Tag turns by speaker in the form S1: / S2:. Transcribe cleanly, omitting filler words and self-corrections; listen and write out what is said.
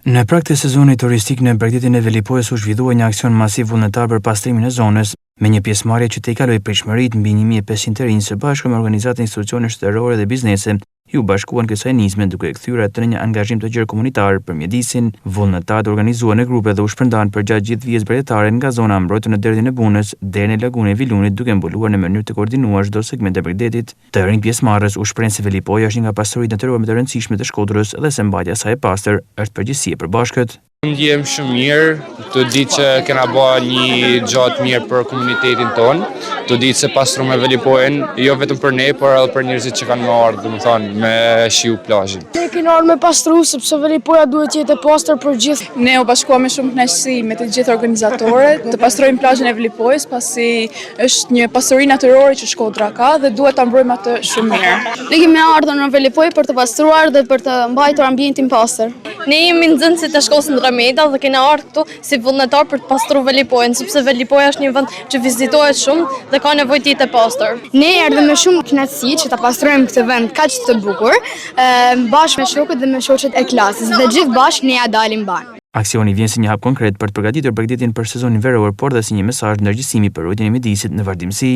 S1: Në prag të sezonit turistik në Bregdetin e Velipojës u zhvillua një aksion masiv vullnetar për pastrimin e zonës, me një pjesëmarrje që t'i kaloi pritshmëritë mbi 1500 të rinj së bashku me organizata institucione shtetërore dhe biznese, ju bashkuan kësaj nisme duke kthyer atë në një angazhim të gjerë komunitar për mjedisin. Vullnetarët organizuan në grupe dhe u shpërndan përgjatë gjithë vijës bregdetare nga zona mbrojtër në derdhin e Bunës deri në lagunën e Vilunit, duke mbuluar në mënyrë të koordinuar çdo segment të Bregdetit. Të rinj pjesëmarrës u shprehën se Velipoja është një nga pastoritë natyrore më të rëndësishme të Shkodrës dhe se mbajtja e saj e pastër është përgjegjësi e përbashkët.
S2: Ndjem shumë mirë, të ditë që kena bërë një gjatë mirë për komunitetin tonë, të ditë se pastruam me Velipojën, jo vetëm për ne, por edhe për njerëzit që kanë më ardhur, domethënë, me shiu plazhin.
S3: Ne kemi ardhur me pastru sepse Velipoja duhet të jetë e pastër për gjithë.
S4: Ne u bashkuam me shumë kënaqësi me të gjithë organizatorët të pastrojmë plazhin e Velipojës, pasi është një pastori natyrore që Shkodra ka dhe duhet ta mbrojmë atë shumë mirë.
S3: Ne kemi ardhur në Velipojë për të pastruar dhe për të mbajtur ambientin pastër.
S5: Ne jemi nxënësit e shkollës Ndërmeta dhe kena ardhur këtu si vullnetar për të pastruar Velipojën, sepse Velipoja është një vend që vizitohet shumë dhe ka nevojë të jetë e pastër.
S3: Ne erdhëm me shumë kënaqësi që ta pastrojmë këtë vend kaq të bukur, bashkë me shokët dhe me shoqet e klasës dhe gjithë bashkë ne ja dalim banë.
S1: Aksioni vjen si një hap konkret për të përgatitur Bregdetin për sezonin veror, por dhe si një mesazh ndërgjegjësimi për ruajtjen e mjedisit në vazhdimsi.